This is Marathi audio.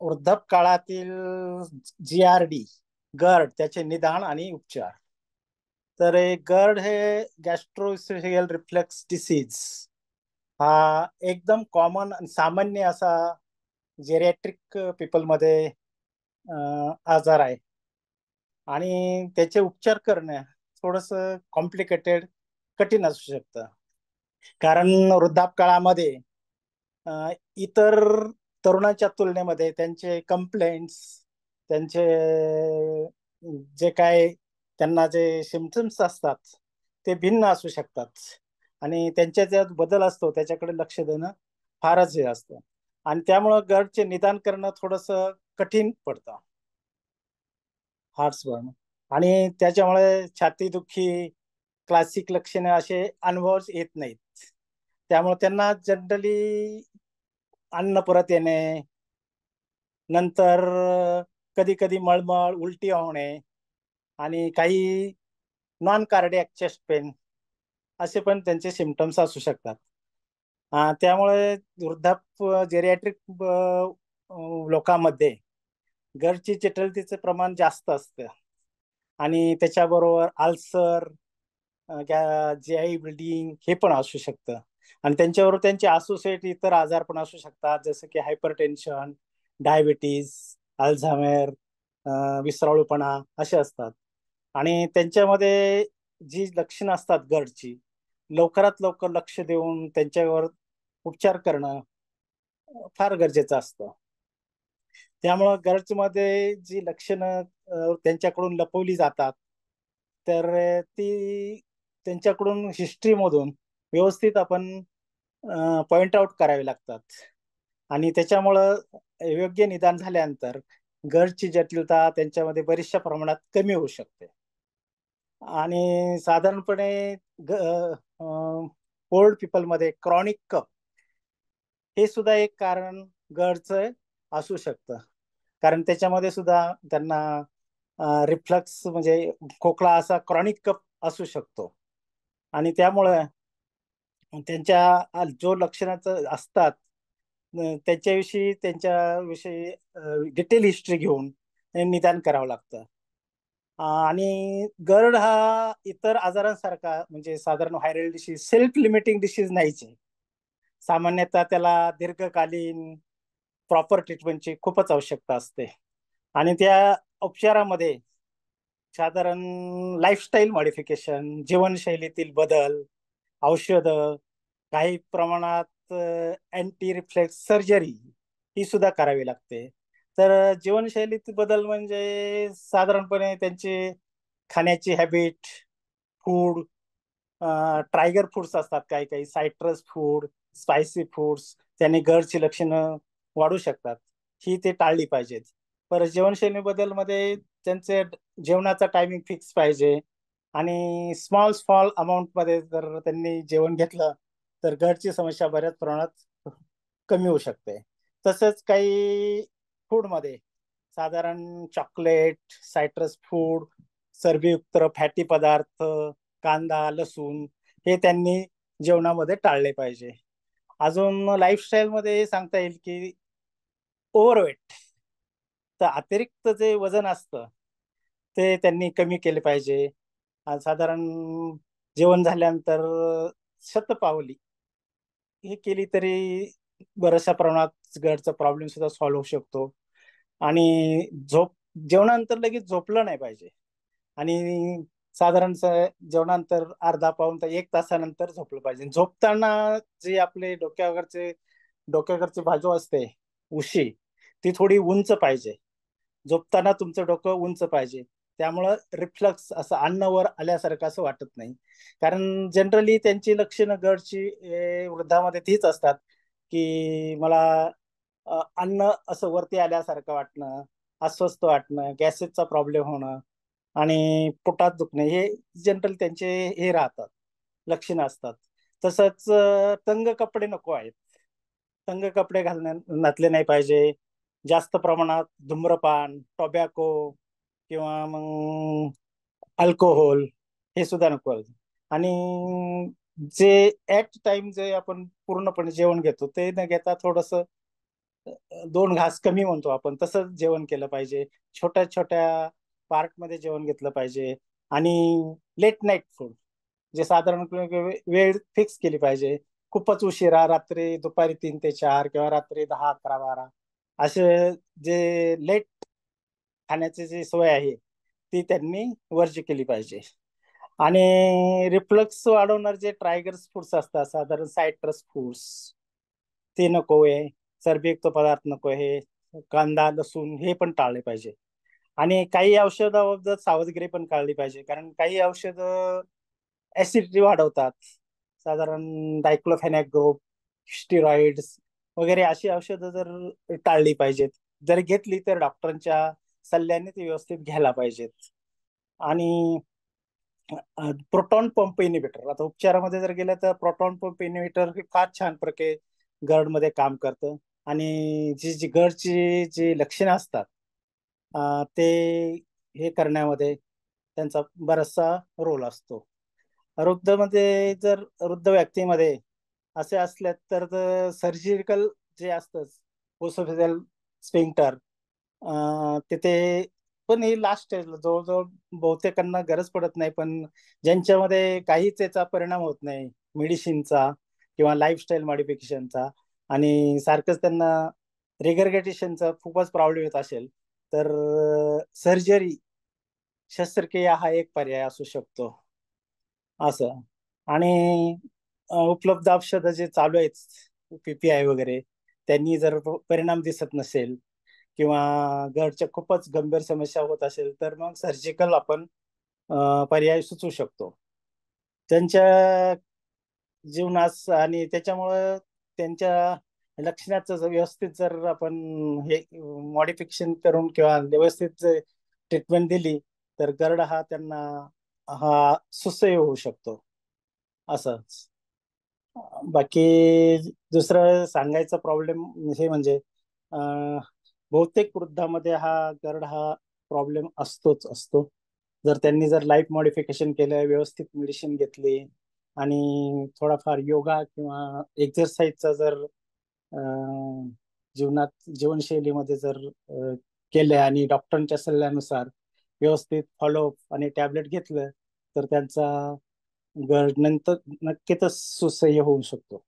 वृद्धापकाळातील GRD, GERD त्याचे निदान आणि उपचार. तर GERD हे गॅस्ट्रोइसोफेजियल रिफ्लक्स डिसीज हा एकदम कॉमन आणि सामान्य असा जेरियाट्रिक पीपलमध्ये आजार आहे. आणि त्याचे उपचार करणं थोडस कॉम्प्लिकेटेड, कठीण असू शकतं. कारण वृद्धापकाळामध्ये इतर तरुणाच्या तुलनेमध्ये त्यांचे कंप्लेंट्स, त्यांचे जे काय त्यांना जे सिम्पटम्स असतात ते भिन्न असू शकतात. आणि त्यांच्या ज्यात बदल असतो त्याच्याकडे लक्ष देणं फारच हे असतं. आणि त्यामुळं गटचे निदान करणं थोडस कठीण पडतं. हार्टबर्न आणि त्याच्यामुळे छातीदुखी, क्लासिक लक्षणे असे अनुभव येत नाहीत. त्यामुळे त्यांना जनरली अन्न परत येणे, नंतर कधी कधी मळमळ, उलटी होणे आणि काही नॉन कार्डियाक चेस्ट पेन असे पण त्यांचे सिम्पटम्स असू शकतात. त्यामुळे वृद्धाप जेरियाट्रिक लोकांमध्ये गरची जटिलतेचे प्रमाण जास्त असतं. आणि त्याच्याबरोबर अल्सर, GI ब्लिडिंग हे पण असू शकतं. आणि त्यांच्याबरोबर त्यांचे असोसिएट इतर आजार पण असू शकतात, जसं की हायपरटेन्शन, डायबिटीज, अल्झायमर, विसराळूपणा असे असतात. आणि त्यांच्यामध्ये जी लक्षणं असतात गडची, लवकरात लवकर लक्ष देऊन त्यांच्यावर उपचार करणं फार गरजेचं असतं. त्यामुळं गरजमध्ये जी लक्षणं त्यांच्याकडून लपवली जातात, तर ती त्यांच्याकडून हिस्ट्रीमधून व्यवस्थित आपण पॉइंट आउट करावे लागतात. आणि त्याच्यामुळं योग्य निदान झाल्यानंतर गरजची जटिलता त्यांच्यामध्ये बऱ्याचशा प्रमाणात कमी होऊ शकते. आणि साधारणपणे ओल्ड पीपलमध्ये क्रॉनिक कफ हे सुद्धा एक कारण गरचं असू शकतं. कारण त्याच्यामध्ये सुद्धा त्यांना रिफ्लक्स म्हणजे खोकला असा क्रॉनिक कफ असू शकतो. आणि त्यामुळे त्यांच्या जो लक्षणाचं असतात त्याच्याविषयी त्यांच्याविषयी डिटेल हिस्ट्री घेऊन निदान करावं लागतं. आणि गरड हा इतर आजारांसारखा म्हणजे साधारण viral disease, self limiting disease नाहीच आहे. सामान्यतः त्याला दीर्घकालीन प्रॉपर ट्रीटमेंटची खूपच आवश्यकता असते. आणि त्या उपचारामध्ये साधारण लाईफस्टाईल मॉडिफिकेशन, जीवनशैलीतील बदल, औषधं, काही प्रमाणात अँटी रिफ्लेक्स सर्जरी ही सुद्धा करावी लागते. तर जीवनशैलीतील बदल म्हणजे साधारणपणे त्यांची खाण्याची हॅबिट, फूड, ट्रायगर फूड्स असतात, काही काही सायट्रस फूड, स्पायसी फूड्स, त्यांनी गरची लक्षणं वाढू शकतात. ही ते टाळली पाहिजेत. परत जीवनशैली बदलमध्ये त्यांचे जेवणाचा टायमिंग फिक्स पाहिजे. आणि स्मॉल स्मॉल अमाऊंट मध्ये जर त्यांनी जेवण घेतलं तर गटची समस्या बऱ्याच प्रमाणात कमी होऊ शकते. तसंच काही फूडमध्ये साधारण चॉकलेट, सायट्रस फूड, चरबीयुक्त फॅटी पदार्थ, कांदा, लसूण हे त्यांनी जेवणामध्ये टाळले पाहिजे. अजून लाईफस्टाईल मध्ये सांगता येईल की ओव्हरवेट, तर अतिरिक्त जे वजन असतं ते त्यांनी कमी केले पाहिजे. साधारण जेवण झाल्यानंतर शतपावली हे केली तरी बऱ्याचशा प्रमाणात गटचा प्रॉब्लेम सुद्धा सॉल्व्ह होऊ शकतो. आणि जेवणानंतर लगेच झोपलं नाही पाहिजे. आणि साधारण जेवणानंतर अर्धा पाऊण तर 1 तासानंतर झोपलं पाहिजे. झोपताना जे आपले डोक्याकडची बाजू असते, उशी, ती थोडी उंच पाहिजे. झोपताना तुमचं डोकं उंच पाहिजे. त्यामुळं रिफ्लक्स असं अन्नावर आल्यासारखं असं वाटत नाही. कारण जनरली त्यांची लक्षणं गटची वृद्धामध्ये तीच असतात की मला अन्न असं वरती आल्यासारखं वाटणं, अस्वस्थ वाटणं, गॅसेसचा प्रॉब्लेम होणं आणि पोटात दुखणे हे जनरल त्यांचे हे राहतात, लक्षणं असतात. तसंच तंग कपडे नको आहेत. तंग कपडे घातले नाही पाहिजे. जास्त प्रमाणात धूम्रपान, टोबॅको किंवा मग अल्कोहोल हे सुद्धा नको आहे. आणि जे ऍट टाइम जे आपण पूर्णपणे जेवण घेतो ते न घेता थोडस दोन घास कमी म्हणतो आपण, तसंच जेवण केलं पाहिजे. छोट्या छोट्या पार्ट मध्ये जेवण घेतलं पाहिजे. आणि लेट नाईट फूड, जे साधारणपणे वेळ फिक्स केली पाहिजे. खूपच उशिरा रात्री, दुपारी 3 ते 4 किंवा रात्री 10, 11, 12 असे जे लेट खाण्याची जी सोय आहे ती त्यांनी वर्ज्य केली पाहिजे. आणि रिफ्लक्स वाढवणार जे ट्रायगर्स फूड्स असतात, साधारण सायट्रस फूड्स, ते नको आहे. चरबीयुक्त पदार्थ नको आहे. कांदा, लसूण हे पण टाळले पाहिजे. आणि काही औषधाबाबत सावधगिरी पण काढली पाहिजे, कारण काही औषधं ऍसिडिटी वाढवतात. साधारण डायक्लोफेनॅक ग्रुप, स्टिरॉइड्स वगैरे अशी औषधं जर टाळली पाहिजेत. जर घेतली तर डॉक्टरांच्या सल्ल्याने ती व्यवस्थित घ्यायला पाहिजेत. आणि प्रोटॉन पंप इनिबिटर, आता उपचारामध्ये जर गेलं तर प्रोटॉन पंप इनिबिटर हे फार छान प्रकारे गर्डमध्ये काम करतं. आणि जी गडची जी लक्षणं असतात ते हे करण्यामध्ये त्यांचा बराचसा रोल असतो. वृद्ध व्यक्तीमध्ये असे असले तर सर्जिकल जे असतं ओसोफेजल स्फिंक्टर, तिथे पण ही लास्ट स्टेजला जवळजवळ बहुतेकांना गरज पडत नाही, पण ज्यांच्यामध्ये काहीच याचा परिणाम होत नाही मेडिसिनचा किंवा लाईफस्टाईल मॉडिफिकेशनचा, आणि सारखंच त्यांना रिगरगेटेशनचा खूपच प्रॉब्लेम येत असेल, तर सर्जरी, शस्त्रक्रिया हा एक पर्याय असू शकतो असं. आणि उपलब्ध औषधं जे चालू आहेत, पीपीआय वगैरे, त्यांनी जर परिणाम दिसत नसेल किंवा गडच्या खूपच गंभीर समस्या होत असेल, तर मग सर्जिकल आपण पर्याय सुचवू शकतो त्यांच्या जीवनास. आणि त्याच्यामुळं त्यांच्या लक्षणाचं व्यवस्थित जर आपण हे मॉडिफिकेशन करून किंवा व्यवस्थित ट्रीटमेंट दिली, तर गरड हा त्यांना हा सुसह्य होऊ शकतो असंच. बाकी दुसरं सांगायचा प्रॉब्लेम हे म्हणजे अं, बहुतेक वृद्धामध्ये हा गरड हा प्रॉब्लेम असतोच असतो. जर त्यांनी लाईफ मॉडिफिकेशन केलं, व्यवस्थित मेडिसिन घेतली आणि थोडाफार योगा किंवा एक्झरसाईजचा जर जीवनशैलीमध्ये जर केलं आणि डॉक्टरांच्या सल्ल्यानुसार व्यवस्थित फॉलोअप आणि टॅबलेट घेतलं, तर त्यांचा नंतर नक्कीच सुसह्य होऊ शकतो.